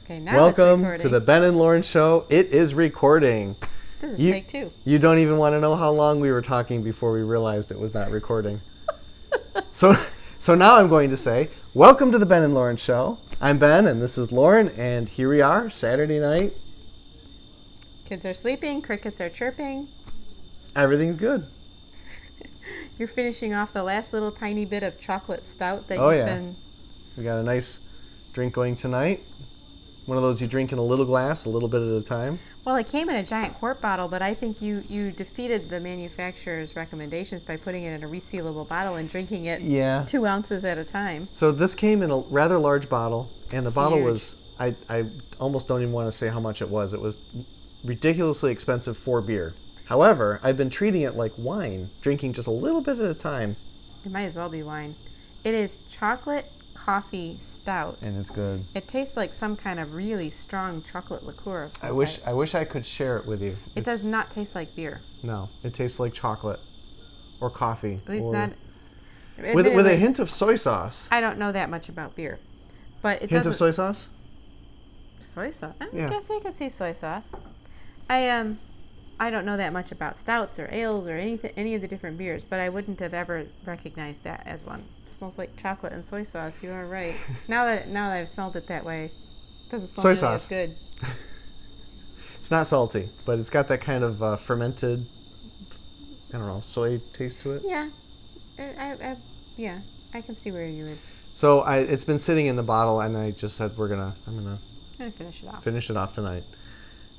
Okay, now it's Welcome recording. to the Ben and Lauren Show. It is recording. This is You- take two. You don't even want to know how long we were talking before we realized it was not recording. So now I'm going to say, welcome to the Ben and Lauren Show. I'm Ben, and this is Lauren, and here we are, Saturday night. Kids are sleeping, crickets are chirping. Everything's good. You're finishing off the last little tiny bit of chocolate stout that Oh, you've yeah. been... We got a nice drink going tonight. One of those you drink in a little glass, a little bit at a time. Well, it came in a giant quart bottle, but I think you defeated the manufacturer's recommendations by putting it in a resealable bottle and drinking it 2 ounces at a time. So this came in a rather large bottle, and the bottle Huge. was, I almost don't even want to say how much it was. It was ridiculously expensive for beer. However, I've been treating it like wine, drinking just a little bit at a time. It might as well be wine. It is chocolate coffee stout. And it's good. It tastes like some kind of really strong chocolate liqueur of some type. I wish I could share it with you. It does not taste like beer. No, it tastes like chocolate or coffee. At least or, not... with a admittedly, hint of soy sauce. I don't know that much about beer. But it Hint doesn't... of soy sauce? Soy sauce? I Yeah. guess I could see soy sauce. I don't know that much about stouts or ales or any of the different beers, but I wouldn't have ever recognized that as one. It smells like chocolate and soy sauce. You are right. Now that I've smelled it that way, it doesn't smell Soy nearly sauce. as good. It's not salty, but it's got that kind of fermented, I don't know, soy taste to it. Yeah, I can see where you would. So it's been sitting in the bottle, and I just said I'm gonna Finish it off. finish it off tonight.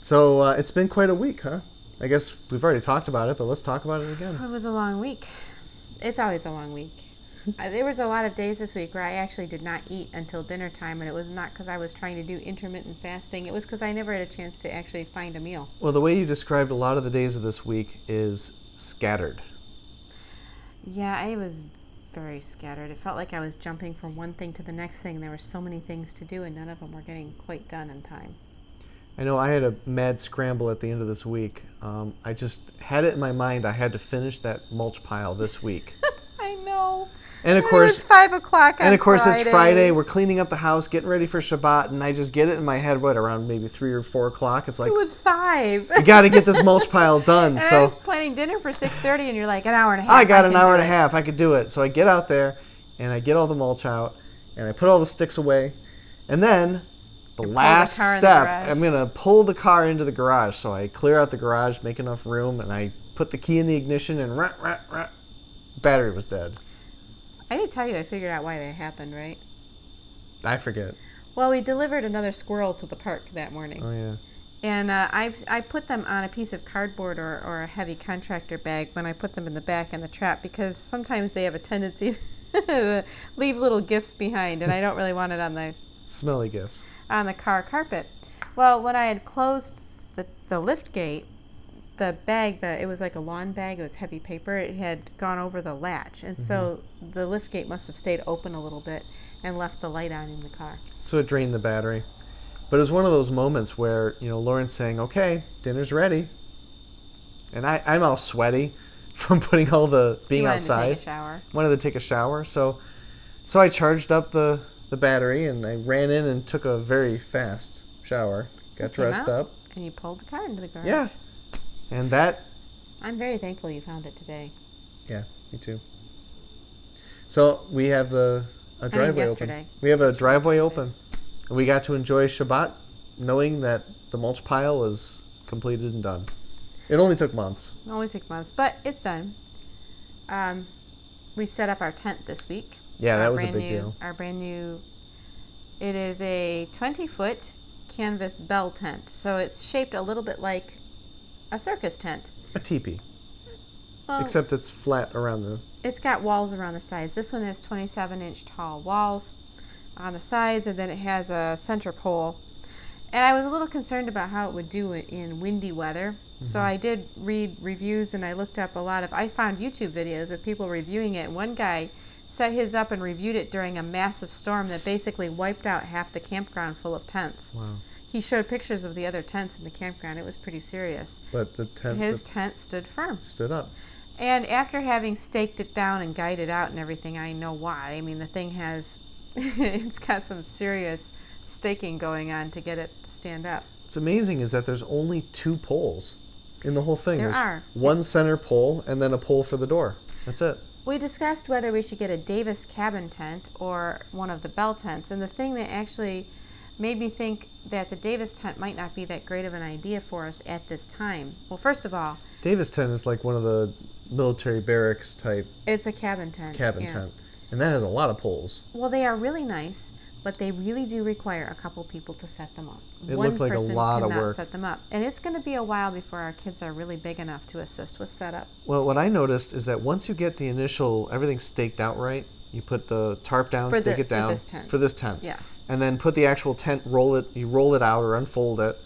So it's been quite a week, huh? I guess we've already talked about it, but let's talk about it again. It was a long week. It's always a long week. There was a lot of days this week where I actually did not eat until dinner time, and it was not because I was trying to do intermittent fasting. It was because I never had a chance to actually find a meal. Well, the way you described a lot of the days of this week is scattered. Yeah, I was very scattered. It felt like I was jumping from one thing to the next thing. There were so many things to do, and none of them were getting quite done in time. I know I had a mad scramble at the end of this week. I just had it in my mind I had to finish that mulch pile this week. I know. And of It course, was 5 o'clock on and of course Friday. it's Friday. We're cleaning up the house, getting ready for Shabbat, and I just get it in my head. Around maybe 3 or 4 o'clock? It's like It was 5. you got to get this mulch pile done. And I So was planning dinner for 6:30, and you're like, an hour and a half. I got an can hour do and a it. half. I could do it. So I get out there, and I get all the mulch out, and I put all the sticks away, and then the last car in the step, garage. I'm gonna pull the car into the garage. So I clear out the garage, make enough room, and I put the key in the ignition, and battery was dead. I did tell you I figured out why that happened, right? I forget. Well, we delivered another squirrel to the park that morning. Oh yeah. And I put them on a piece of cardboard or a heavy contractor bag when I put them in the back in the trap, because sometimes they have a tendency to leave little gifts behind, and I don't really want it on Smelly gifts. the car carpet. Well, when I had closed the lift gate, the bag, it was like a lawn bag, it was heavy paper, it had gone over the latch, and so the lift gate must have stayed open a little bit and left the light on in the car. So it drained the battery. But it was one of those moments where, Lauren's saying, okay, dinner's ready. And I'm all sweaty from being You wanted outside. to take a shower. Wanted to take a shower. So I charged up the battery, and I ran in and took a very fast shower. Got Came dressed out, up. And you pulled the car into the garage. Yeah. And that, I'm very thankful you found it today. yeah, me too. So we have a driveway yesterday. open. We have a driveway open. And we got to enjoy Shabbat knowing that the mulch pile was completed and done. It only took months. It only took months, but it's done. We set up our tent this week. Yeah, that was a big deal. Our brand new, it is a 20-foot canvas bell tent. So it's shaped a little bit like a circus tent. A teepee. Well, Except it's flat around the... it's got walls around the sides. This one has 27-inch tall walls on the sides, and then it has a center pole. And I was a little concerned about how it would do in windy weather. So I did read reviews, and I looked up I found YouTube videos of people reviewing it. One guy set his up and reviewed it during a massive storm that basically wiped out half the campground full of tents. Wow. He showed pictures of the other tents in the campground. It was pretty serious. But the tent His tent stood firm. stood up. And after having staked it down and guided out and everything, I know why. I mean, the thing has, it's got some serious staking going on to get it to stand up. What's amazing is that there's only 2 poles in the whole thing. There There's are. one center pole and then a pole for the door. That's it. We discussed whether we should get a Davis cabin tent or one of the Bell tents, and the thing that actually made me think that the Davis tent might not be that great of an idea for us at this time. Well, first of all, Davis tent is like one of the military barracks type it's a cabin tent. tent. And that has a lot of poles. Well, they are really nice, but they really do require a couple people to set them up. It One looked like a person lot of cannot work. set them up. And it's going to be a while before our kids are really big enough to assist with setup. Well, what I noticed is that once you get the initial, everything staked out right, you put the tarp down, stake it down. For this tent. Yes. And then put the actual tent, you roll it out or unfold it,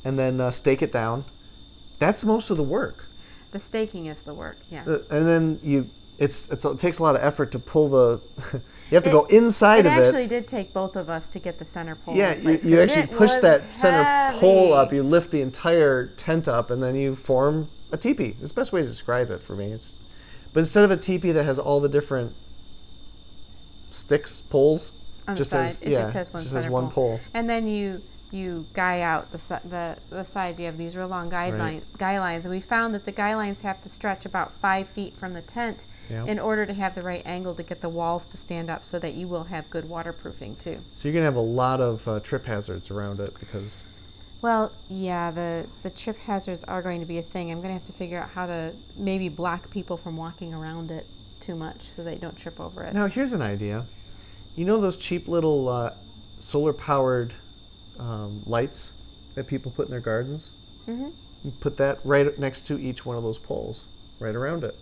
and then stake it down. That's most of the work. The staking is the work, yeah. And then it takes a lot of effort to pull the. You have to go inside of it. It actually did take both of us to get the center pole. Yeah, in place, you actually push that heavy. center pole up. You lift the entire tent up, and then you form a teepee. It's the best way to describe it for me. But instead of a teepee that has all the different sticks, poles, on the side, it just has one pole. And then you guy out the sides. You have these real long guy lines, and we found that the guy lines have to stretch about 5 feet from the tent in order to have the right angle to get the walls to stand up, so that you will have good waterproofing too. So you're gonna have a lot of trip hazards around it because. Well, yeah, the trip hazards are going to be a thing. I'm going to have to figure out how to maybe block people from walking around it too much so they don't trip over it. Now, here's an idea. You know those cheap little solar-powered lights that people put in their gardens? Mm-hmm. You put that right next to each one of those poles, right around it.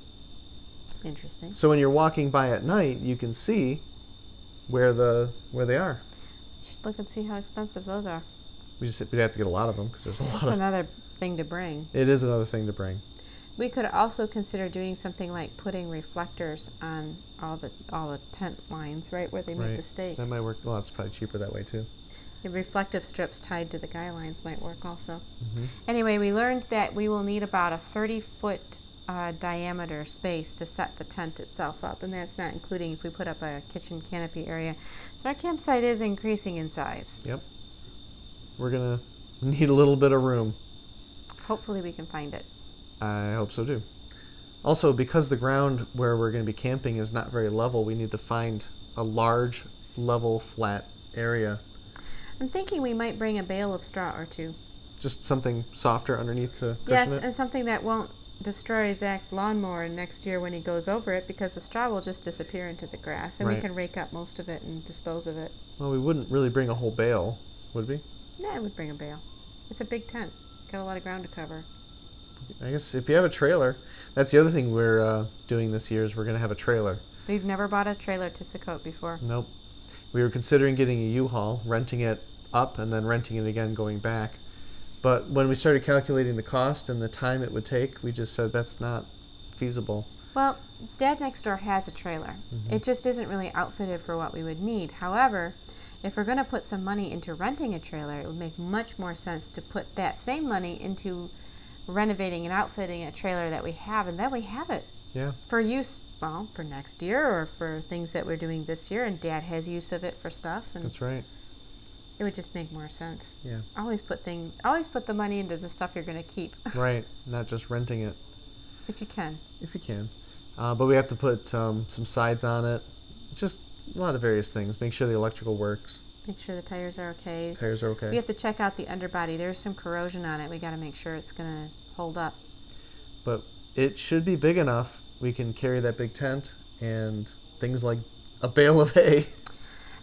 Interesting. So when you're walking by at night, you can see where they are. Just look and see how expensive those are. We'd have to get a lot of them because there's a lot. That's another thing to bring. It is another thing to bring. We could also consider doing something like putting reflectors on all the tent lines, right where they make the stake. That might work. Well, it's probably cheaper that way too. The reflective strips tied to the guy lines might work also. Mm-hmm. Anyway, we learned that we will need about a 30-foot diameter space to set the tent itself up, and that's not including if we put up a kitchen canopy area. So our campsite is increasing in size. Yep. We're gonna need a little bit of room. Hopefully we can find it. I hope so too. Also, because the ground where we're going to be camping is not very level, we need to find a large, level, flat area. I'm thinking we might bring a bale of straw or two. Just something softer underneath to cushion Yes, it? and something that won't destroy Zach's lawnmower next year when he goes over it, because the straw will just disappear into the grass, and we can rake up most of it and dispose of it. Well, we wouldn't really bring a whole bale, would we? Yeah, I would bring a bale. It's a big tent. Got a lot of ground to cover. I guess if you have a trailer, that's the other thing we're doing this year is we're going to have a trailer. We've never bought a trailer to Sukkot before. Nope. We were considering getting a U-Haul, renting it up, and then renting it again going back. But when we started calculating the cost and the time it would take, we just said that's not feasible. Well, Dad next door has a trailer. Mm-hmm. It just isn't really outfitted for what we would need. However, if we're going to put some money into renting a trailer, it would make much more sense to put that same money into renovating and outfitting a trailer that we have, and then we have it for use, well, for next year or for things that we're doing this year, and Dad has use of it for stuff. And that's right. It would just make more sense. Yeah. Always put the money into the stuff you're going to keep. Right, not just renting it. If you can. If you can. But we have to put some sides on it. Just a lot of various things. Make sure the electrical works. Make sure the tires are okay. Tires are okay. We have to check out the underbody. There's some corrosion on it. We got to make sure it's going to hold up. But it should be big enough. We can carry that big tent and things like a bale of hay.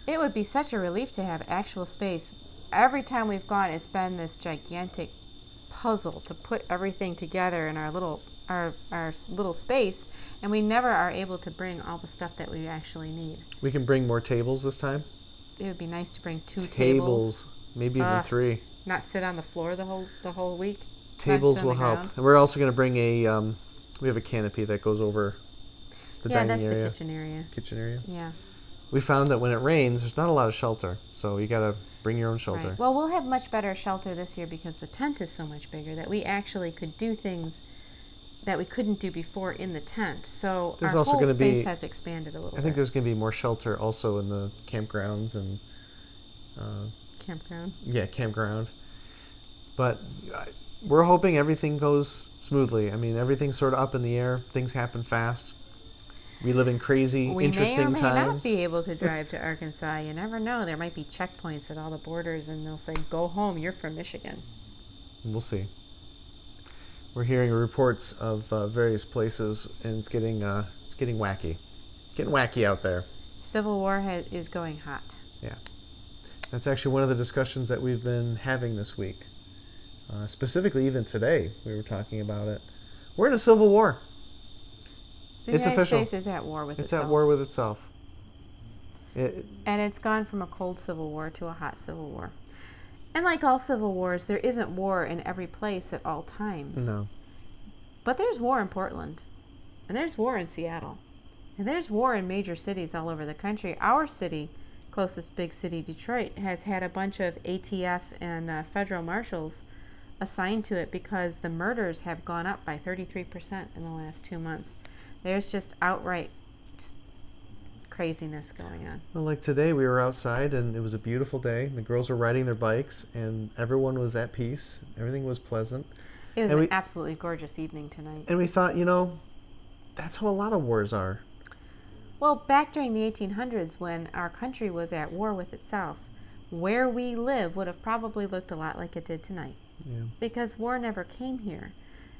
It would be such a relief to have actual space. Every time we've gone, it's been this gigantic puzzle to put everything together in our little space, and we never are able to bring all the stuff that we actually need. We can bring more tables this time. It would be nice to bring two tables, maybe even 3. Not sit on the floor the whole week. Tables will help, and we're also going to bring a. We have a canopy that goes over the dining area. Yeah, that's the kitchen area. Kitchen area. Yeah. We found that when it rains, there's not a lot of shelter, so you got to bring your own shelter. Right. Well, we'll have much better shelter this year because the tent is so much bigger that we actually could do things that we couldn't do before in the tent. So there's our also whole space has expanded a little bit. I think there's going to be more shelter also in the campgrounds and Campground. Yeah, campground. But we're hoping everything goes smoothly. I mean, everything's sort of up in the air. Things happen fast. We live in crazy, We may or interesting may not times. be able to drive to Arkansas. You never know. There might be checkpoints at all the borders, and they'll say, "Go home. You're from Michigan." We'll see. We're hearing reports of various places, and it's getting wacky. Getting wacky out there. Civil War is going hot. Yeah. That's actually one of the discussions that we've been having this week. Specifically, even today, we were talking about it. We're in a civil war. The It's United official. States is at war with It's itself. at war with itself. And it's gone from a cold civil war to a hot civil war. And like all civil wars, there isn't war in every place at all times. No. But there's war in Portland. And there's war in Seattle. And there's war in major cities all over the country. Our city, closest big city, Detroit, has had a bunch of ATF and federal marshals assigned to it because the murders have gone up by 33% in the last 2 months. There's just outright craziness going on. Well, like today, we were outside, and it was a beautiful day. The girls were riding their bikes, and everyone was at peace. Everything was pleasant. It was an absolutely gorgeous evening tonight. And we thought, that's how a lot of wars are. Well, back during the 1800s, when our country was at war with itself, where we live would have probably looked a lot like it did tonight. Yeah. Because war never came here.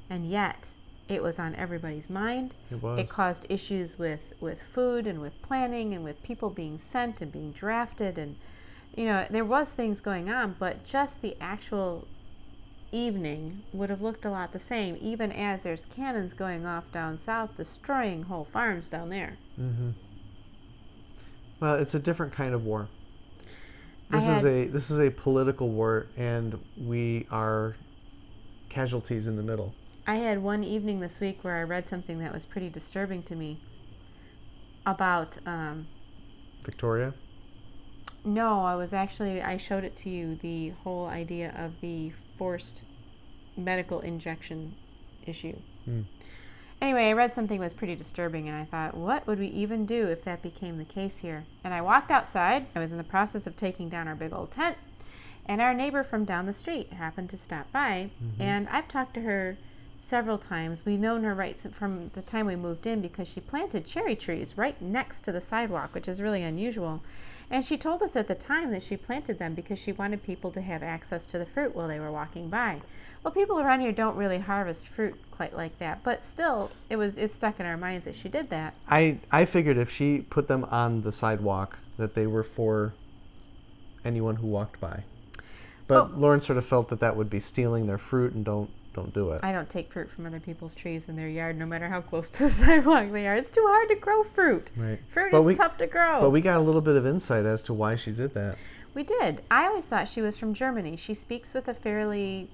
And yet, it was on everybody's mind. It was. It caused issues with food and with planning and with people being sent and being drafted. And, there was things going on, but just the actual evening would have looked a lot the same, even as there's cannons going off down south, destroying whole farms down there. Mm-hmm. Well, it's a different kind of war. This is a political war, and we are casualties in the middle. I had one evening this week where I read something that was pretty disturbing to me about Victoria? No, I showed it to you, the whole idea of the forced medical injection issue. Anyway, I read something that was pretty disturbing, and I thought, what would we even do if that became the case here? And I walked outside. I was in the process of taking down our big old tent, and our neighbor from down the street happened to stop by, and I've talked to her several times. We've known her right from the time we moved in because she planted cherry trees right next to the sidewalk, which is really unusual. And she told us at the time that she planted them because she wanted people to have access to the fruit while they were walking by. Well, people around here don't really harvest fruit quite like that, but still, it stuck in our minds that she did that. I figured if she put them on the sidewalk that they were for anyone who walked by. But Lauren sort of felt that would be stealing their fruit, and don't do it. I don't take fruit from other people's trees in their yard, no matter how close to the sidewalk they are. It's too hard to grow fruit. Right. Fruit is tough to grow. But we got a little bit of insight as to why she did that. We did. I always thought she was from Germany. She speaks with a fairly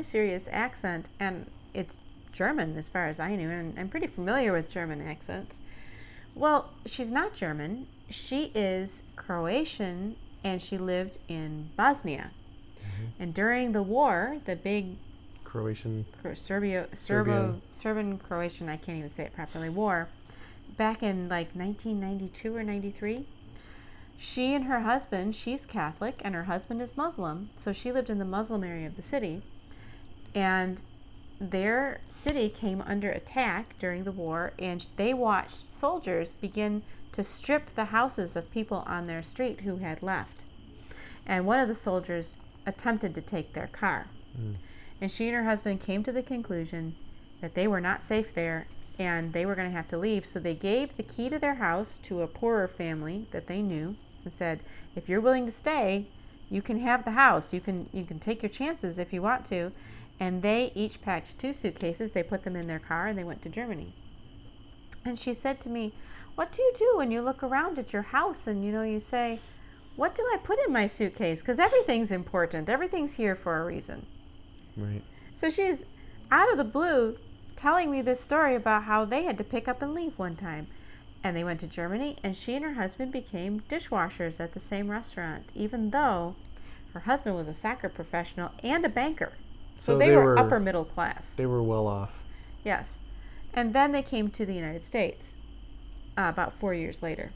serious accent, and it's German as far as I knew, and I'm pretty familiar with German accents. Well, she's not German. She is Croatian, and she lived in Bosnia. And during the war, the big Serbian-Croatian, I can't even say it properly, war, back in like 1992 or 93, she and her husband, she's Catholic and her husband is Muslim, so she lived in the Muslim area of the city, and their city came under attack during the war, and they watched soldiers begin to strip the houses of people on their street who had left. And one of the soldiers attempted to take their car. And she and her husband came to the conclusion that they were not safe there and they were going to have to leave. So they gave the key to their house to a poorer family that they knew and said, if you're willing to stay, you can have the house. You can take your chances if you want to. And they each packed 2 suitcases. They put them in their car and they went to Germany. And she said to me, what do you do when you look around at your house and you say, what do I put in my suitcase? Because everything's important. Everything's here for a reason. Right. So she's out of the blue telling me this story about how they had to pick up and leave one time. And they went to Germany, and she and her husband became dishwashers at the same restaurant, even though her husband was a soccer professional and a banker. So they were upper middle class. They were well off. Yes. And then they came to the United States about 4 years later.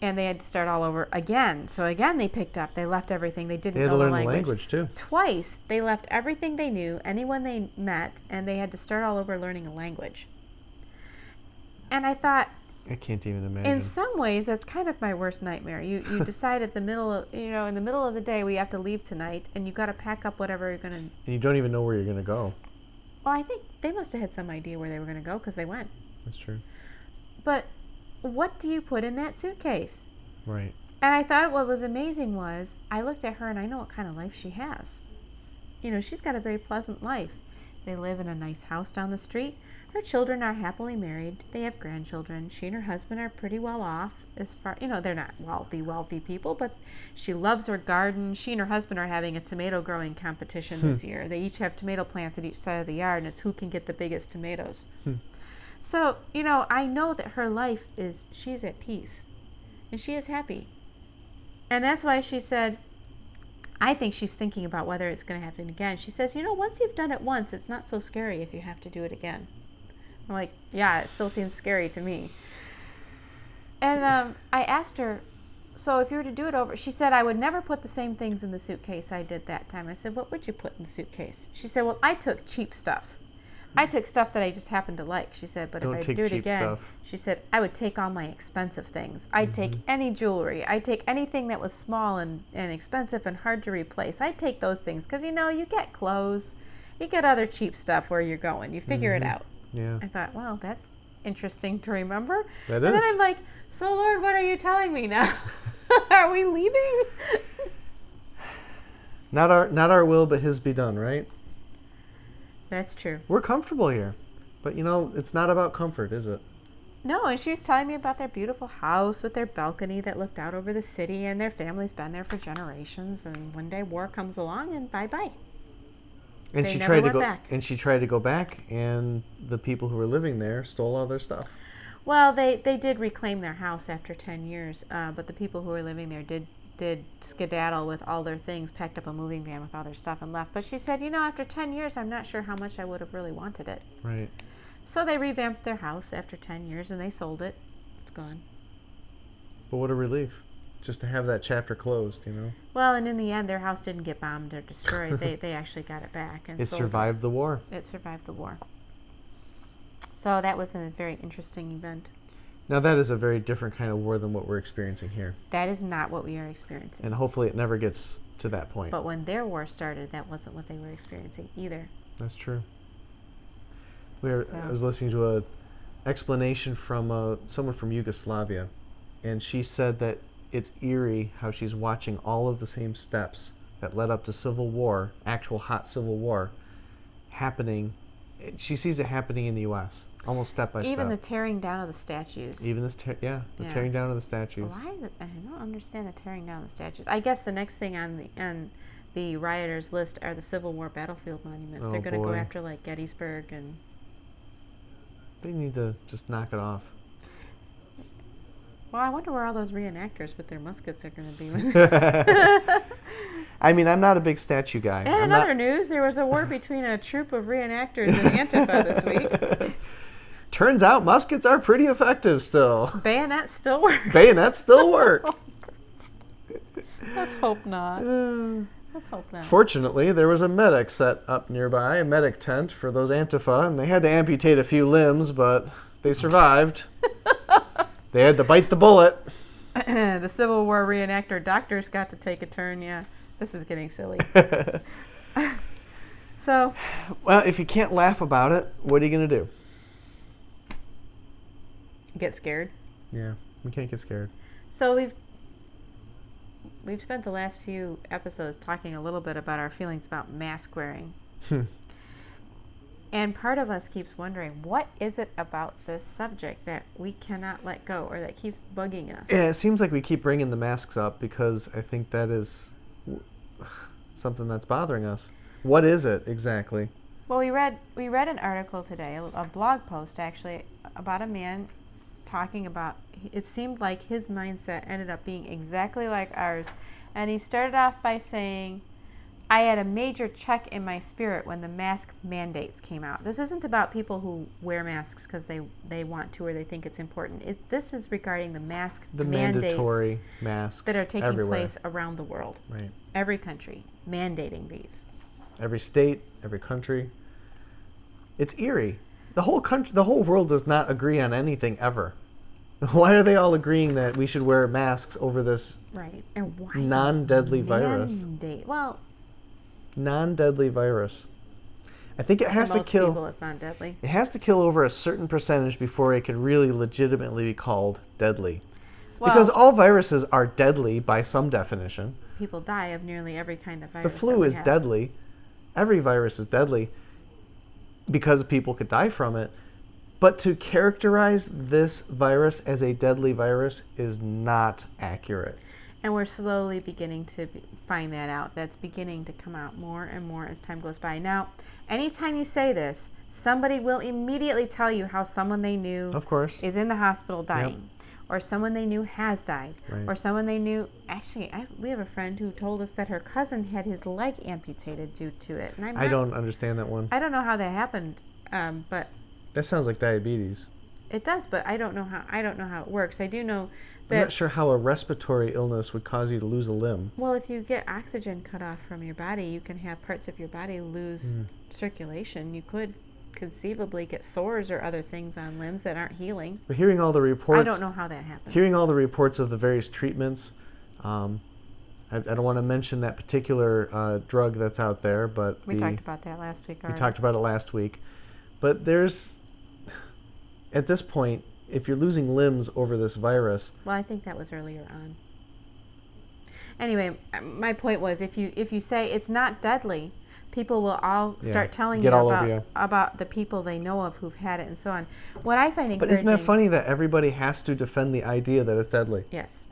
And they had to start all over again. So again, they picked up. They left everything. They didn't They had know to the learn language. the language too. Twice, they left everything they knew, anyone they met, and they had to start all over learning a language. And I thought, I can't even imagine. in some ways, that's kind of my worst nightmare. You decide at the middle of, in the middle of the day, we have to leave tonight, and you got to pack up whatever you're going to. And you don't even know where you're going to go. Well, I think they must have had some idea where they were going to go because they went. That's true. But what do you put in that suitcase? Right. And I thought what was amazing was I looked at her and I know what kind of life she has. She's got a very pleasant life. They live in a nice house down the street. Her children are happily married. They have grandchildren. She and her husband are pretty well off as far, they're not wealthy people, but she loves her garden. She and her husband are having a tomato growing competition this year. They each have tomato plants at each side of the yard, and it's who can get the biggest tomatoes. So, I know that her life she's at peace, and she is happy. And that's why she said, I think she's thinking about whether it's going to happen again. She says, once you've done it once, it's not so scary if you have to do it again. I'm like, yeah, it still seems scary to me. And I asked her, so if you were to do it over, she said, I would never put the same things in the suitcase I did that time. I said, what would you put in the suitcase? She said, well, I took cheap stuff. I took stuff that I just happened to like, she said, but Don't if I take do it cheap again, stuff. she said, I would take all my expensive things. I'd take any jewelry. I'd take anything that was small and expensive and hard to replace. I'd take those things because, you get clothes. You get other cheap stuff where you're going. You figure it out. Yeah. I thought, well, that's interesting to remember. That and is. then I'm like, so Lord, what are you telling me now? Are we leaving? Not our will, but His be done, right? That's true. We're comfortable here. But, it's not about comfort, is it? No, and she was telling me about their beautiful house with their balcony that looked out over the city, and their family's been there for generations, and one day war comes along and bye-bye. And They she never tried to went go back. and she tried to go back, and the people who were living there stole all their stuff. Well, they did reclaim their house after 10 years, but the people who were living there did skedaddle with all their things, packed up a moving van with all their stuff and left. But she said, after 10 years, I'm not sure how much I would have really wanted it. Right. So they revamped their house after 10 years, and they sold it. It's gone. But what a relief. Just to have that chapter closed, Well, and in the end, their house didn't get bombed or destroyed. they actually got it back. And It sold survived the war. It survived the war. So that was a very interesting event. Now that is a very different kind of war than what we're experiencing here. That is not what we are experiencing. And hopefully it never gets to that point. But when their war started, that wasn't what they were experiencing either. That's true. I was listening to a explanation from someone from Yugoslavia, and she said that it's eerie how she's watching all of the same steps that led up to civil war, actual hot civil war, happening. She sees it happening in the U.S., almost step by step. Even the tearing down of the statues. Even this, the tearing down of the statues. I don't understand the tearing down of the statues. I guess the next thing on the rioters' list are the Civil War battlefield monuments. Oh, They're going to go boy. after like Gettysburg and. They need to just knock it off. Well, I wonder where all those reenactors with their muskets are going to be. I mean, I'm not a big statue guy. And in other news, there was a war between a troop of reenactors and Antifa this week. Turns out muskets are pretty effective still. Bayonets still work. Bayonets still work. Let's hope not. Let's hope not. Fortunately, there was a medic set up nearby, a medic tent for those Antifa, and they had to amputate a few limbs, but they survived. They had to bite the bullet. The Civil War reenactor doctors got to take a turn. Yeah, this is getting silly. So, well, if you can't laugh about it, what are you going to do? Get scared. Yeah, we can't get scared. So we've spent the last few episodes talking a little bit about our feelings about mask wearing. And part of us keeps wondering, what is it about this subject that we cannot let go or that keeps bugging us? Yeah, it seems like we keep bringing the masks up because I think that is something that's bothering us. What is it exactly? Well, we read an article today, a blog post actually, about a man talking about, it seemed like his mindset ended up being exactly like ours. And he started off by saying, I had a major check in my spirit when the mask mandates came out. This isn't about people who wear masks because they want to or they think it's important. This is regarding the mask The mandates mandatory masks that are taking everywhere. place around the world. Right. Every country mandating these. Every state, every country. It's eerie. The whole world does not agree on anything ever. Why are they all agreeing that we should wear masks over this Right. And why non-deadly virus? Well, Non-deadly virus. I think it has to most kill. people, it's not deadly. It has to kill over a certain percentage before it can really legitimately be called deadly. Well, Because all viruses are deadly by some definition. people die of nearly every kind of virus. The flu is deadly. Every virus is deadly because people could die from it. But to characterize this virus as a deadly virus is not accurate. And we're slowly beginning to find that out. That's beginning to come out more and more as time goes by. Now, anytime you say this, somebody will immediately tell you how someone they knew Of course. is in the hospital dying. Or someone they knew has died. Right. Or someone they knew... Actually, we have a friend who told us that her cousin had his leg amputated due to it. And I don't understand that one. I don't know how that happened, but... That sounds like diabetes. It does, but I don't know how it works. I do know that... I'm not sure how a respiratory illness would cause you to lose a limb. Well, if you get oxygen cut off from your body, you can have parts of your body lose circulation. You could conceivably get sores or other things on limbs that aren't healing. But hearing all the reports... I don't know how that happened. Hearing all the reports of the various treatments, I don't want to mention that particular drug that's out there, but... We talked about that last week already. We talked about it last week. But there's... At this point, if you're losing limbs over this virus... Well, I think that was earlier on. Anyway, my point was, if you say it's not deadly, people will all start telling you about the people they know of who've had it and so on. What I find encouraging... But isn't that funny that everybody has to defend the idea that it's deadly? Yes,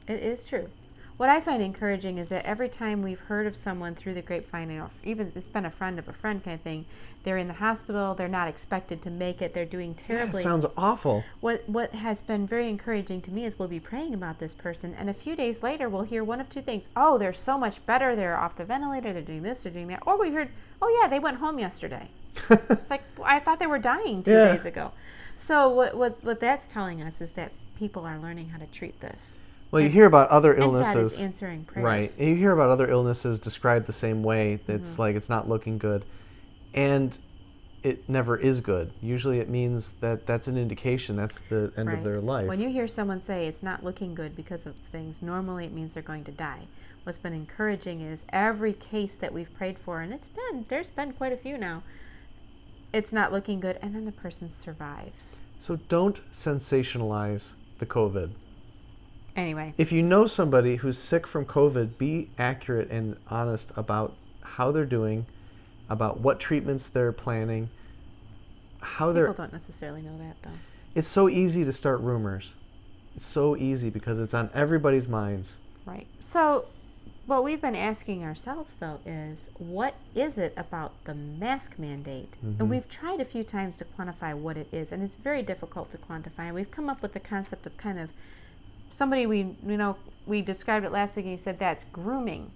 it is true. What I find encouraging is that every time we've heard of someone through the grapevine, even it's been a friend of a friend kind of thing, they're in the hospital, they're not expected to make it, they're doing terribly. Yeah, sounds awful. What has been very encouraging to me is we'll be praying about this person, and a few days later we'll hear one of two things. Oh, they're so much better, they're off the ventilator, they're doing this, they're doing that. Or we heard, oh yeah, they went home yesterday. It's like, I thought they were dying 2 days ago. So what that's telling us is that people are learning how to treat this. Well, you hear about other illnesses. And God is answering prayers. Right. And you hear about other illnesses described the same way. It's like it's not looking good. And it never is good. Usually it means that that's an indication. That's the end of their life. When you hear someone say it's not looking good because of things, normally it means they're going to die. What's been encouraging is every case that we've prayed for, and there's been quite a few now, it's not looking good, and then the person survives. So don't sensationalize the COVID. Anyway. If you know somebody who's sick from COVID, be accurate and honest about how they're doing, about what treatments they're planning, People don't necessarily know that, though. It's so easy to start rumors. It's so easy because it's on everybody's minds. Right. So what we've been asking ourselves, though, is what is it about the mask mandate? And we've tried a few times to quantify what it is, and it's very difficult to quantify. And we've come up with the concept of kind of somebody we described it last week, and he said that's grooming.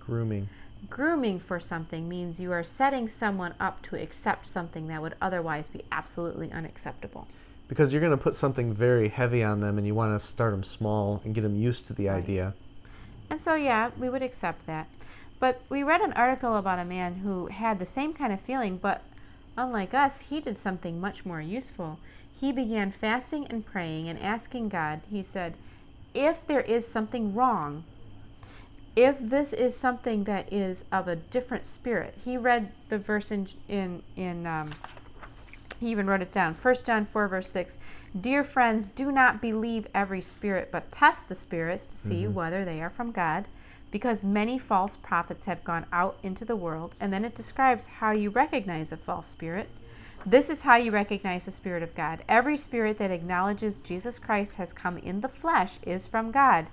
Grooming. Grooming for something means you are setting someone up to accept something that would otherwise be absolutely unacceptable. Because you're going to put something very heavy on them, and you want to start them small and get them used to the idea. And so, yeah, we would accept that. But we read an article about a man who had the same kind of feeling, but unlike us, he did something much more useful. He began fasting and praying and asking God. He said, if there is something wrong, if this is something that is of a different spirit. He read the verse he even wrote it down. 1 John 4, verse 6. Dear friends, do not believe every spirit, but test the spirits to see whether they are from God, because many false prophets have gone out into the world. And then it describes how you recognize a false spirit. This is how you recognize the Spirit of God. Every spirit that acknowledges Jesus Christ has come in the flesh is from God.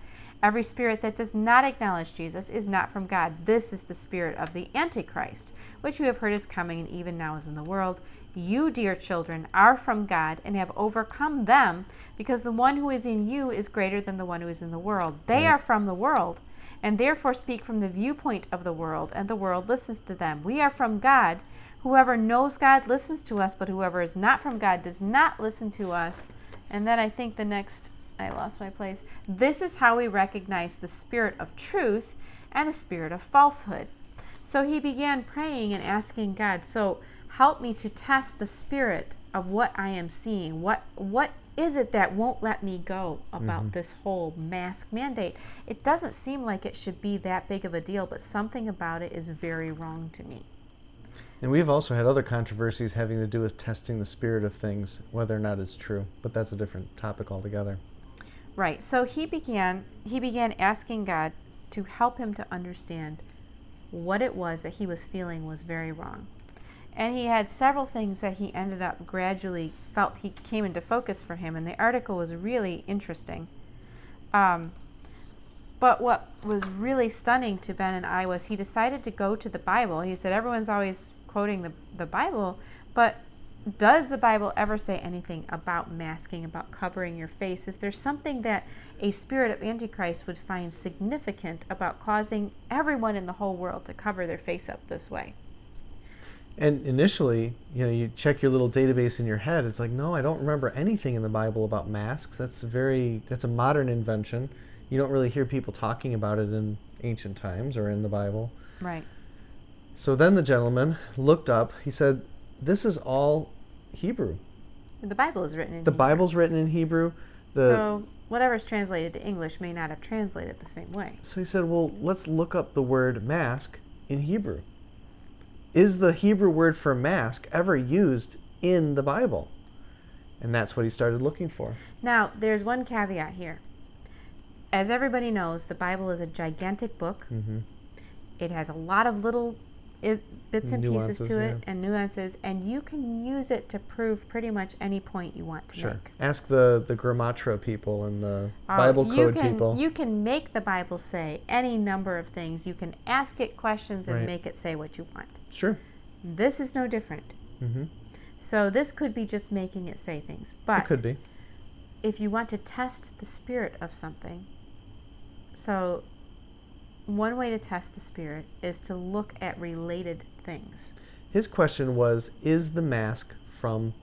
Every spirit that does not acknowledge Jesus is not from God. This is the spirit of the antichrist, which you have heard is coming and even now is in the world. You, dear children, are from God and have overcome them, because the one who is in you is greater than the one who is in the world. They are from the world, and therefore speak from the viewpoint of the world, and the world listens to them. We are from God. Whoever knows God listens to us, but whoever is not from God does not listen to us. And then I think the next, I lost my place. This is how we recognize the spirit of truth and the spirit of falsehood. So he began praying and asking God, so help me to test the spirit of what I am seeing. What is it that won't let me go about this whole mask mandate? It doesn't seem like it should be that big of a deal, but something about it is very wrong to me. And we've also had other controversies having to do with testing the spirit of things, whether or not it's true. But that's a different topic altogether. Right. So he began asking God to help him to understand what it was that he was feeling was very wrong. And he had several things that he ended up gradually felt he came into focus for him. And the article was really interesting. But what was really stunning to Ben and I was he decided to go to the Bible. He said, everyone's always quoting the Bible, but does the Bible ever say anything about masking, about covering your face? Is there something that a spirit of antichrist would find significant about causing everyone in the whole world to cover their face up this way? And initially, you check your little database in your head. It's like, no, I don't remember anything in the Bible about masks. That's a modern invention. You don't really hear people talking about it in ancient times or in the Bible. Right. So then the gentleman looked up. He said, this is all Hebrew. The Bible is written in The Hebrew. Bible's written in Hebrew. So whatever's translated to English may not have translated the same way. So he said, well, let's look up the word mask in Hebrew. Is the Hebrew word for mask ever used in the Bible? And that's what he started looking for. Now, there's one caveat here. As everybody knows, the Bible is a gigantic book. Mm-hmm. It has a lot of little bits and pieces to it, yeah. and nuances, and you can use it to prove pretty much any point you want to Sure. make. Ask the Grammatra people and the Bible code people. You can make the Bible say any number of things. You can ask it questions and Right. make it say what you want. Sure. This is no different. Mm-hmm. So this could be just making it say things. But It could be. if you want to test the spirit of something, so one way to test the spirit is to look at related things. His question was, is the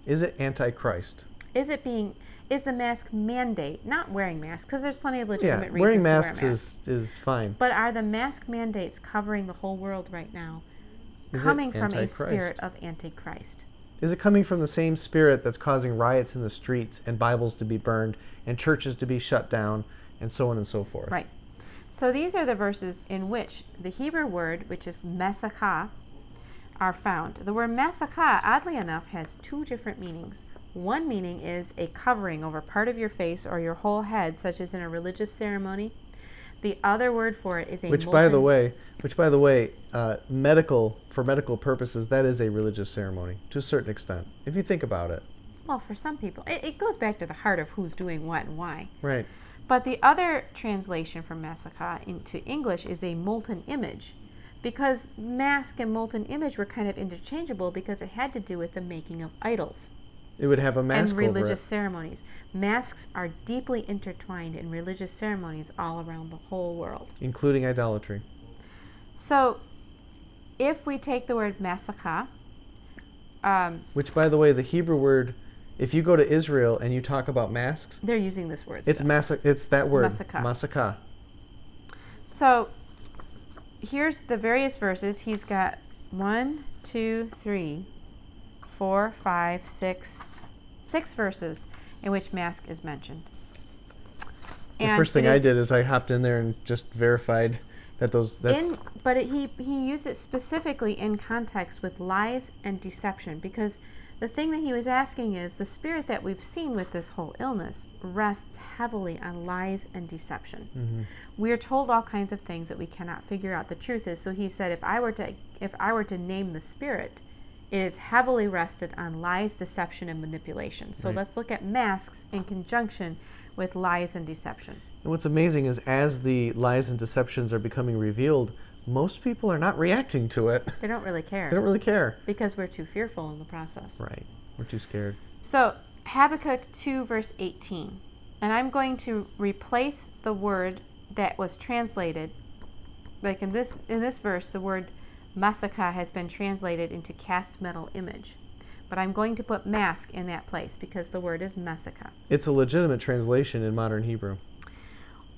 it antichrist? Is the mask mandate, not wearing masks, because there's plenty of legitimate Wearing reasons masks to wear masks. is fine. But are the mask mandates covering the whole world right now Is it coming from a antichrist? spirit of antichrist? Is it coming from the same spirit that's causing riots in the streets and Bibles to be burned and churches to be shut down and so on and so forth? Right. So these are the verses in which the Hebrew word, which is mesakah, are found. The word mesakah, oddly enough, has two different meanings. One meaning is a covering over part of your face or your whole head, such as in a religious ceremony. The other word for it is a Which, by the way, for medical purposes, that is a religious ceremony to a certain extent, if you think about it. Well, for some people, it goes back to the heart of who's doing what and why. Right. But the other translation from massacre into English is a molten image, because mask and molten image were kind of interchangeable because it had to do with the making of idols. It would have a mask and religious over it. ceremonies. Masks are deeply intertwined in religious ceremonies all around the whole world, including idolatry. So, if we take the word massacre, which, by the way, the Hebrew word, if you go to Israel and you talk about masks, they're using this word. it's that word, Massacre. massacre. So, here's the various verses. He's got 1, 2, 3, 4, 5, 6 verses in which mask is mentioned. The first thing I did is I hopped in there and just verified that he used it specifically in context with lies and deception, because the thing that he was asking is the spirit that we've seen with this whole illness rests heavily on lies and deception. Mm-hmm. We are told all kinds of things that we cannot figure out the truth is. So he said, if I were to name the spirit, it is heavily rested on lies, deception, and manipulation. So let's look at masks in conjunction with lies and deception. And what's amazing is as the lies and deceptions are becoming revealed, most people are not reacting to it. They don't really care. They don't really care. Because we're too fearful in the process. Right. We're too scared. So Habakkuk 2 verse 18. And I'm going to replace the word that was translated like in this verse, the word masaka has been translated into cast metal image. But I'm going to put mask in that place because the word is masaka. It's a legitimate translation in modern Hebrew.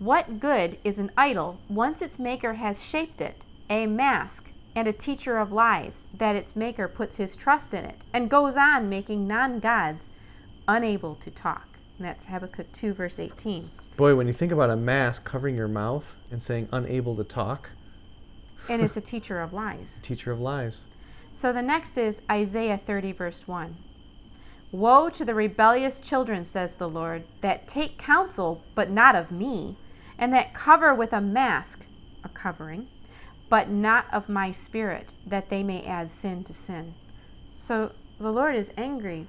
What good is an idol once its maker has shaped it, a mask, and a teacher of lies, that its maker puts his trust in it, and goes on making non-gods unable to talk? And that's Habakkuk 2, verse 18. Boy, when you think about a mask covering your mouth and saying unable to talk. And it's a teacher of lies. Teacher of lies. So the next is Isaiah 30, verse 1. Woe to the rebellious children, says the Lord, that take counsel, but not of me, and that cover with a mask, a covering, but not of my spirit, that they may add sin to sin. So the Lord is angry.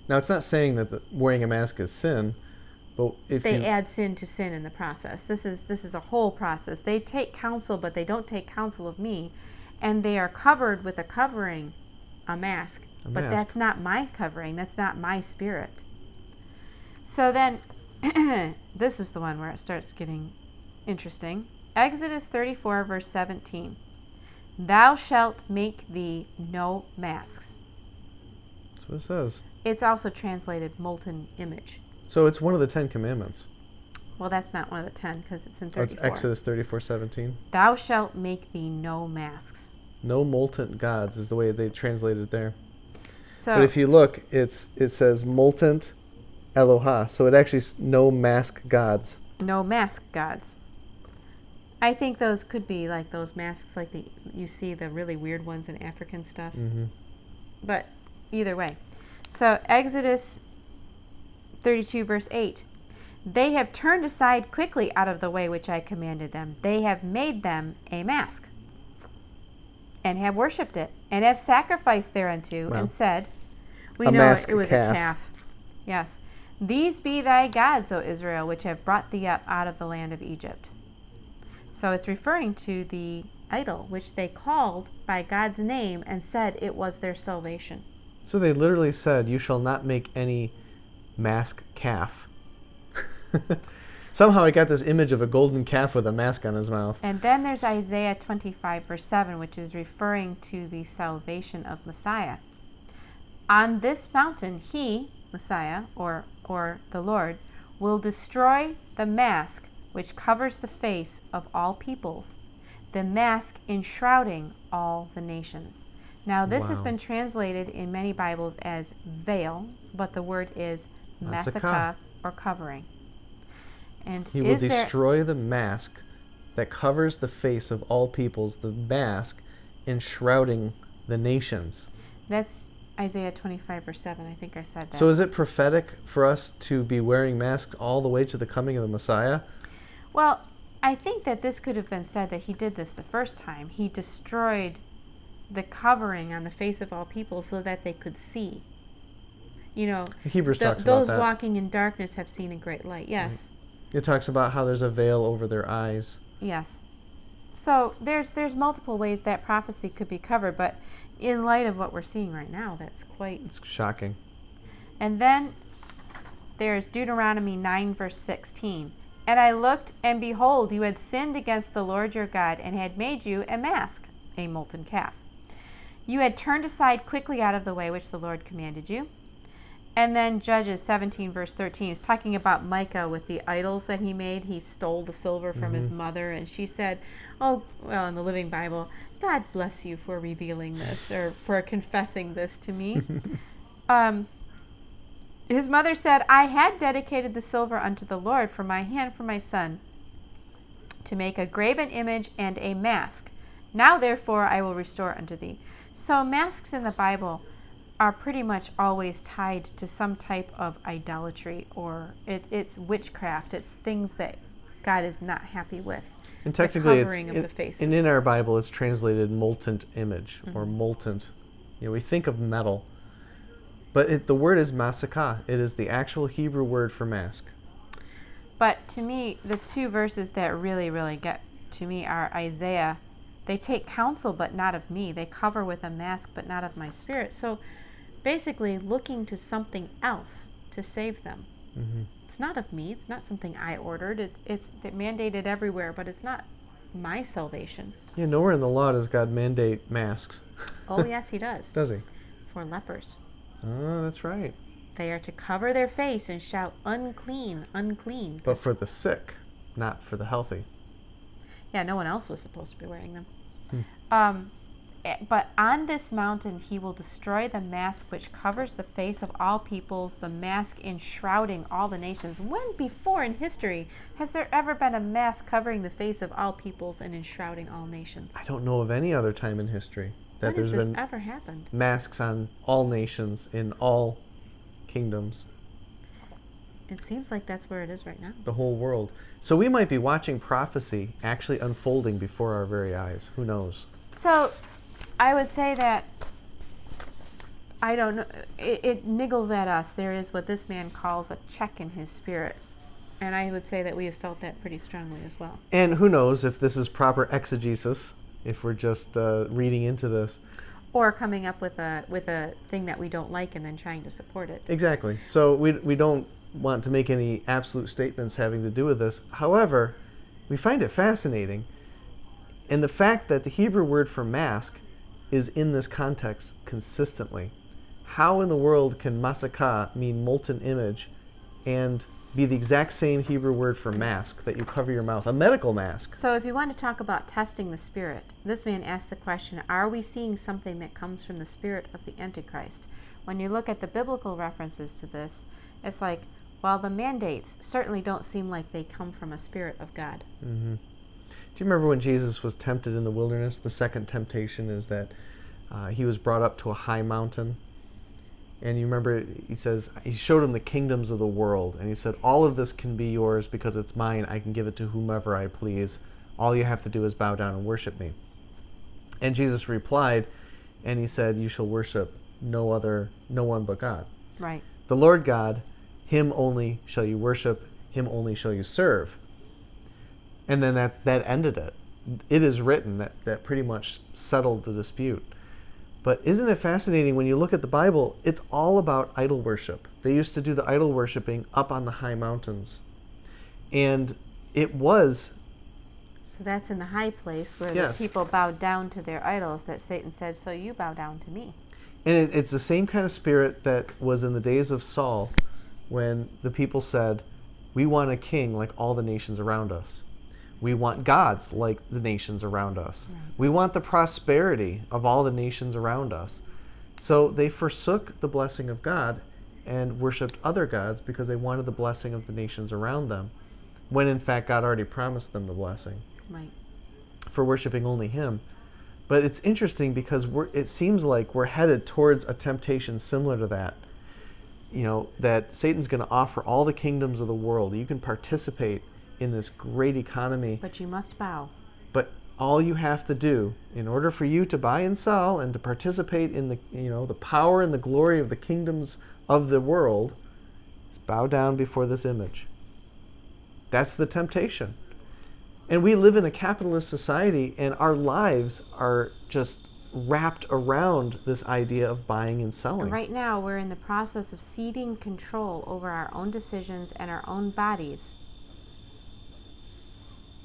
Now, it's not saying that wearing a mask is sin, but if they add sin to sin in the process. This is a whole process. They take counsel, but they don't take counsel of me, and they are covered with a covering, a mask. But that's not my covering. That's not my spirit. So then, this is the one where it starts getting interesting. Exodus 34, verse 17. Thou shalt make thee no masks. That's what it says. It's also translated molten image. So it's one of the 10 Commandments. Well, that's not one of the 10 because it's in 34. That's Exodus 34:17. Thou shalt make thee no masks. No molten gods is the way they translated it there. So, but if you look, it says molten Eloha. So it actually is no mask gods. No mask gods. I think those could be like those masks like you see the really weird ones in African stuff. Mm-hmm. But either way. So Exodus 32, verse 8. They have turned aside quickly out of the way which I commanded them. They have made them a mask, and have worshipped it, and have sacrificed thereunto, and said, we know it was a calf. Yes. These be thy gods, O Israel, which have brought thee up out of the land of Egypt. So it's referring to the idol, which they called by God's name and said it was their salvation. So they literally said, you shall not make any mask calf. Somehow I got this image of a golden calf with a mask on his mouth. And then there's Isaiah 25, verse 7, which is referring to the salvation of Messiah. On this mountain, he, Messiah, or the Lord, will destroy the mask which covers the face of all peoples, the mask enshrouding all the nations. Now, this has been translated in many Bibles as veil, but the word is masaka, or covering. And he will destroy the mask that covers the face of all peoples, the mask enshrouding the nations. That's Isaiah 25, verse 7. I think I said that. So is it prophetic for us to be wearing masks all the way to the coming of the Messiah? Well, I think that this could have been said that he did this the first time. He destroyed the covering on the face of all people so that they could see. You know, Hebrews talks about that. Those walking in darkness have seen a great light. Yes. It talks about how there's a veil over their eyes. Yes. So there's multiple ways that prophecy could be covered, but in light of what we're seeing right now, that's quite... It's shocking. And then there's Deuteronomy 9, verse 16. And I looked, and behold, you had sinned against the Lord your God, and had made you a mask, a molten calf. You had turned aside quickly out of the way which the Lord commanded you. And then Judges 17, verse 13 is talking about Micah with the idols that he made. He stole the silver from his mother, and she said, oh, well, in the Living Bible, God bless you for revealing this, or for confessing this to me. His mother said, I had dedicated the silver unto the Lord from my hand for my son, to make a graven image and a mask. Now, therefore, I will restore unto thee. So masks in the Bible are pretty much always tied to some type of idolatry, or it's witchcraft. It's things that God is not happy with. And technically, the covering of the faces. And in our Bible, it's translated molten image, or molten. You know, we think of metal, but the word is masaka. It is the actual Hebrew word for mask. But to me, the two verses that really, really get to me are Isaiah. They take counsel, but not of me. They cover with a mask, but not of my spirit. So basically looking to something else to save them. It's not of me. It's not something I ordered. It's mandated everywhere, but it's not my salvation. Yeah, nowhere in the law does God mandate masks. Oh, yes, he does. Does he? For lepers. Oh, that's right. They are to cover their face and shout, unclean, unclean. But for the sick, not for the healthy. Yeah, no one else was supposed to be wearing them. Hmm. But on this mountain he will destroy the mask which covers the face of all peoples, the mask enshrouding all the nations. When before in history has there ever been a mask covering the face of all peoples and enshrouding all nations? I don't know of any other time in history that When has there's this been ever happened? masks on all nations in all kingdoms, It seems like that's where it is right now. the whole world. So we might be watching prophecy actually unfolding before our very eyes. Who knows? So I would say that, I don't know, it niggles at us. There is what this man calls a check in his spirit. And I would say that we have felt that pretty strongly as well. And who knows if this is proper exegesis, if we're just reading into this. Or coming up with a thing that we don't like and then trying to support it. Exactly. So we don't want to make any absolute statements having to do with this. However, we find it fascinating. And the fact that the Hebrew word for mask is in this context consistently. How in the world can masakah mean molten image and be the exact same Hebrew word for mask, that you cover your mouth, a medical mask? So if you want to talk about testing the spirit, this man asked the question, are we seeing something that comes from the spirit of the Antichrist? When you look at the biblical references to this, it's like, well, the mandates certainly don't seem like they come from a spirit of God. Mm-hmm. Do you remember when Jesus was tempted in the wilderness? The second temptation is that he was brought up to a high mountain. And you remember, he says, he showed him the kingdoms of the world. And he said, all of this can be yours because it's mine. I can give it to whomever I please. All you have to do is bow down and worship me. And Jesus replied, and he said, you shall worship no one but God. Right. The Lord God, him only shall you worship, him only shall you serve. And then that ended it. It is written that pretty much settled the dispute. But isn't it fascinating when you look at the Bible, it's all about idol worship. They used to do the idol worshiping up on the high mountains. And it was... So that's in the high place where Yes. the people bowed down to their idols that Satan said, so you bow down to me. And it's the same kind of spirit that was in the days of Saul when the people said, we want a king like all the nations around us. We want gods like the nations around us. Right. We want the prosperity of all the nations around us. So they forsook the blessing of God and worshipped other gods because they wanted the blessing of the nations around them, when in fact God already promised them the blessing. Right. For worshiping only him. But it's interesting because it seems like we're headed towards a temptation similar to that. You know, that Satan's going to offer all the kingdoms of the world. You can participate in this great economy. But you must bow. But all you have to do, in order for you to buy and sell and to participate in the power and the glory of the kingdoms of the world, is bow down before this image. That's the temptation. And we live in a capitalist society, and our lives are just wrapped around this idea of buying and selling. And right now, we're in the process of ceding control over our own decisions and our own bodies.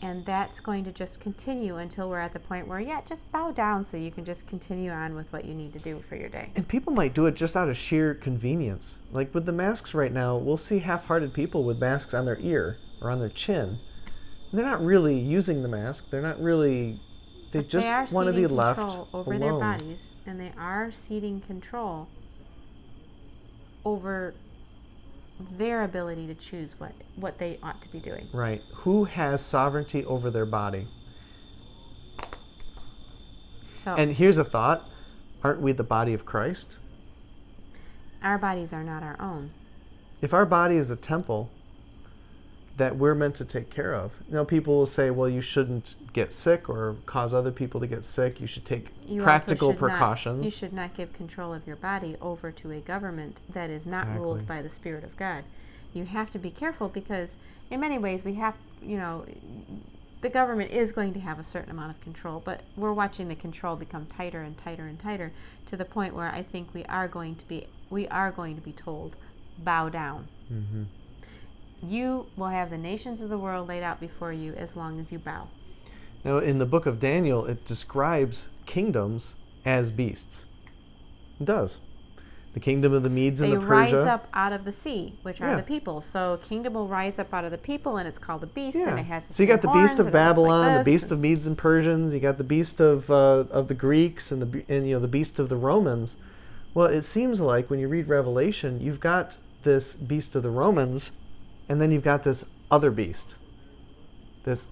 And that's going to just continue until we're at the point where, just bow down so you can just continue on with what you need to do for your day. And people might do it just out of sheer convenience. Like with the masks right now, we'll see half-hearted people with masks on their ear or on their chin. And they're not really using the mask. They're not really... They just want to be left control over alone. their bodies, and they are ceding control over their ability to choose what they ought to be doing. Right. Who has sovereignty over their body? So, And here's a thought. Aren't we the body of Christ? our bodies are not our own. If our body is a temple that we're meant to take care of, people will say, well, you shouldn't get sick or cause other people to get sick. You should take practical precautions. You should not give control of your body over to a government that is not ruled by the Spirit of God. You have to be careful because in many ways the government is going to have a certain amount of control, but we're watching the control become tighter and tighter and tighter to the point where I think we are going to be told, bow down. Mm-hmm. You will have the nations of the world laid out before you as long as you bow. Now, in the book of Daniel, it describes kingdoms as beasts. It does. The kingdom of the Medes and the Persia. They rise up out of the sea, which are Yeah. the people. So kingdom will rise up out of the people, and it's called a beast, and it has So you got the beast of Babylon, the beast of of Medes and Persians. You got the beast of the Greeks, and the beast of the Romans. Well, it seems like when you read Revelation, you've got this beast of the Romans, and then you've got this other beast that's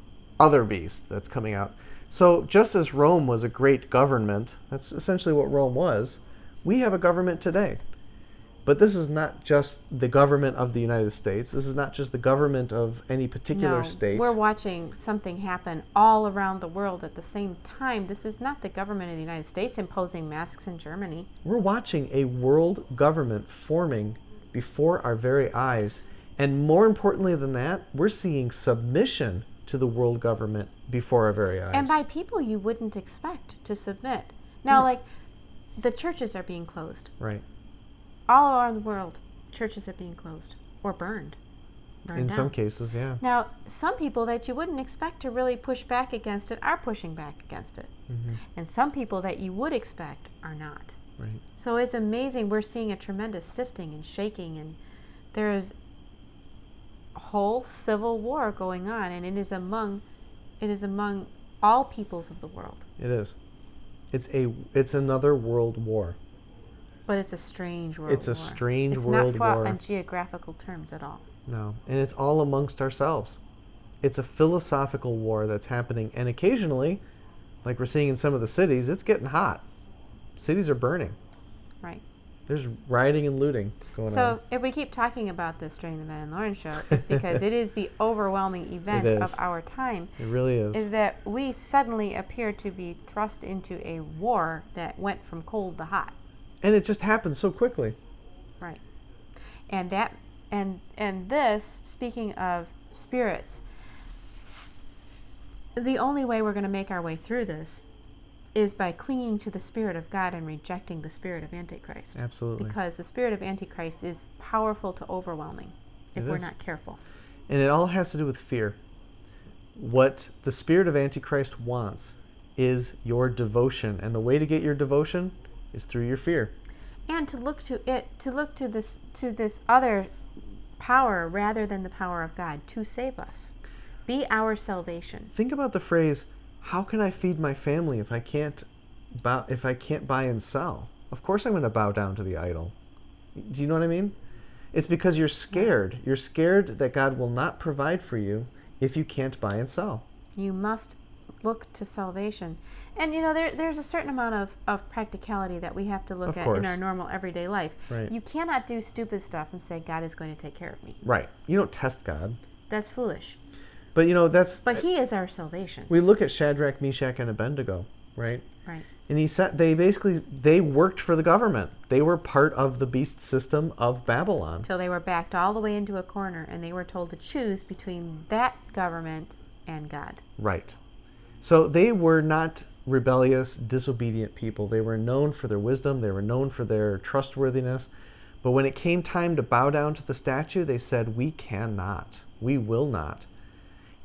coming out. So just as Rome was a great government, that's essentially what Rome was, we have a government today. But this is not just the government of the United States. This is not just the government of any particular state. We're watching something happen all around the world at the same time. This is not the government of the United States imposing masks in Germany. We're watching a world government forming before our very eyes. And more importantly than that, we're seeing submission to the world government before our very eyes. And by people you wouldn't expect to submit. Now, like, the churches are being closed. Right. All around the world, churches are being closed or burned In down. some cases, yeah. Now, some people that you wouldn't expect to really push back against it are pushing back against it. Mm-hmm. And some people that you would expect are not. Right. So it's amazing. We're seeing a tremendous sifting and shaking, and there is a whole civil war going on, and it is among all peoples of the world. It is. It's another world war. But it's a strange world war. It's a strange it's world war. It's not fought on geographical terms at all. No, and it's all amongst ourselves. It's a philosophical war that's happening, and occasionally, like we're seeing in some of the cities, it's getting hot. Cities are burning. Right. There's rioting and looting going on. So if we keep talking about this during the Ben and Lauren show, it's because it is the overwhelming event of our time. It really is. Is that we suddenly appear to be thrust into a war that went from cold to hot. And it just happened so quickly. Right. And that and this, speaking of spirits, the only way we're going to make our way through this is by clinging to the Spirit of God and rejecting the spirit of Antichrist. Absolutely. Because the spirit of Antichrist is powerful to overwhelming if we're not careful. And it all has to do with fear. What the spirit of Antichrist wants is your devotion. And the way to get your devotion is through your fear. And to look to this other power rather than the power of God to save us. Be our salvation. Think about the phrase, how can I feed my family if I can't buy and sell? Of course I'm going to bow down to the idol. Do you know what I mean? It's because you're scared. You're scared that God will not provide for you if you can't buy and sell. You must look to salvation. And there's a certain amount of practicality that we have to look at in our normal everyday life. Right. You cannot do stupid stuff and say God is going to take care of me. Right. You don't test God. That's foolish. But But He is our salvation. We look at Shadrach, Meshach, and Abednego, right? Right. And he said they worked for the government. They were part of the beast system of Babylon. Until they were backed all the way into a corner and they were told to choose between that government and God. Right. So they were not rebellious, disobedient people. They were known for their wisdom. They were known for their trustworthiness. But when it came time to bow down to the statue, they said, we cannot. We will not.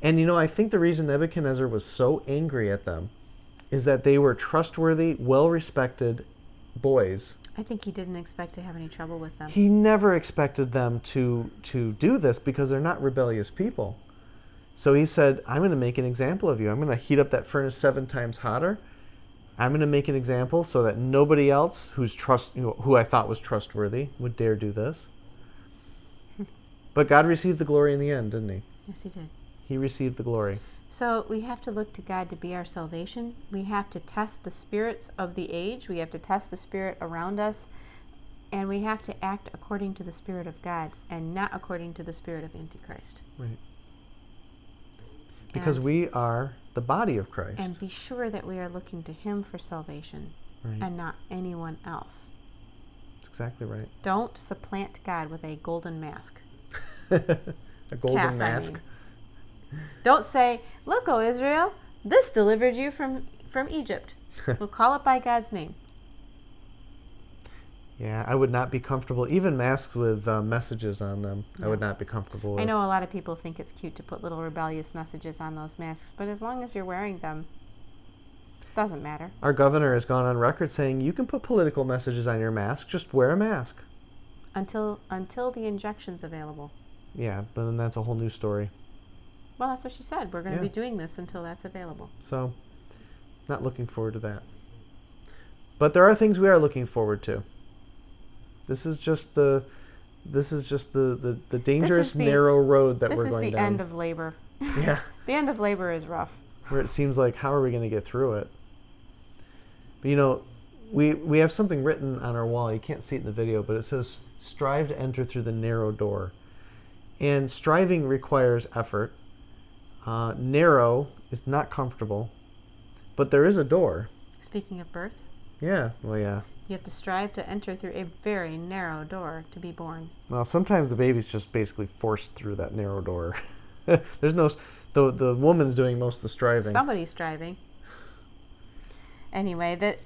And I think the reason Nebuchadnezzar was so angry at them is that they were trustworthy, well-respected boys. I think he didn't expect to have any trouble with them. He never expected them to do this because they're not rebellious people. So he said, I'm going to make an example of you. I'm going to heat up that furnace 7 times hotter. I'm going to make an example so that nobody else who I thought was trustworthy would dare do this. But God received the glory in the end, didn't He? Yes, He did. He received the glory. So we have to look to God to be our salvation. We have to test the spirits of the age. We have to test the spirit around us. And we have to act according to the Spirit of God and not according to the spirit of Antichrist. Right. Because we are the body of Christ. And be sure that we are looking to Him for salvation and not anyone else. That's exactly right. Don't supplant God with a golden mask. A golden mask. Don't say, look, O Israel, this delivered you from Egypt. We'll call it by God's name. Yeah, I would not be comfortable. Even masks with messages on them, I would not be comfortable with. I know a lot of people think it's cute to put little rebellious messages on those masks, but as long as you're wearing them, it doesn't matter. Our governor has gone on record saying you can put political messages on your mask, just wear a mask. Until the injection's available. Yeah, but then that's a whole new story. Well, that's what she said. We're going to be doing this until that's available. So, not looking forward to that. But there are things we are looking forward to. This is just the dangerous narrow road that we're going down. This is the end of labor. Yeah. The end of labor is rough. Where it seems like, how are we going to get through it? But we have something written on our wall. You can't see it in the video, but it says, "Strive to enter through the narrow door." And striving requires effort. Narrow is not comfortable, but there is a door. Speaking of birth. Yeah. Well, yeah. You have to strive to enter through a very narrow door to be born. Well, sometimes the baby's just basically forced through that narrow door. There's no... The woman's doing most of the striving. Somebody's striving. Anyway,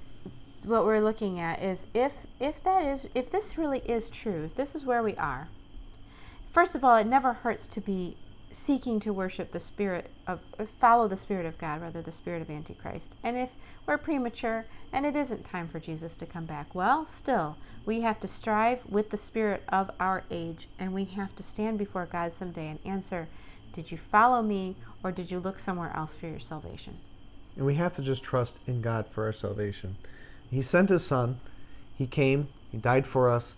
what we're looking at is if this really is true, if this is where we are. First of all, it never hurts to be seeking to worship follow the Spirit of God rather than the spirit of Antichrist. And if we're premature and it isn't time for Jesus to come back, well, still, we have to strive with the spirit of our age, and we have to stand before God someday and answer, did you follow me or did you look somewhere else for your salvation? And we have to just trust in God for our salvation. He sent his son. He came. He died for us.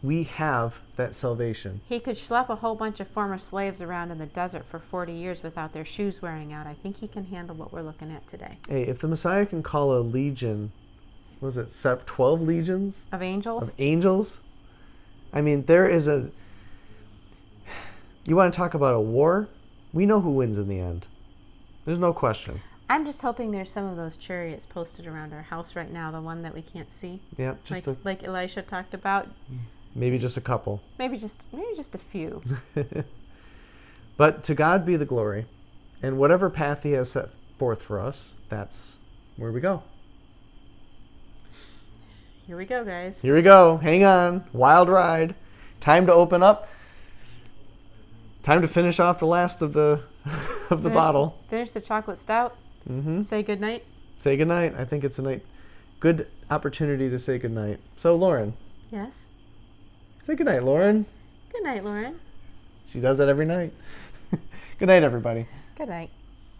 We have that salvation. He could schlep a whole bunch of former slaves around in the desert for 40 years without their shoes wearing out. I think he can handle what we're looking at today. Hey, if the Messiah can call a legion, what was it, 12 legions? Of angels? Of angels? I mean, there is a... You want to talk about a war? We know who wins in the end. There's no question. I'm just hoping there's some of those chariots posted around our house right now, the one that we can't see. Yeah, like Elisha talked about. Maybe just a couple. Maybe just a few. But to God be the glory. And whatever path he has set forth for us, that's where we go. Here we go, guys. Here we go. Hang on. Wild ride. Time to open up. Time to finish off the last of the bottle. Finish the chocolate stout. Mm-hmm. Say goodnight. Say goodnight. I think it's a good opportunity to say goodnight. So, Lauren. Yes? Say goodnight, Lauren. Good night, Lauren. She does that every night. Good night, everybody. Good night.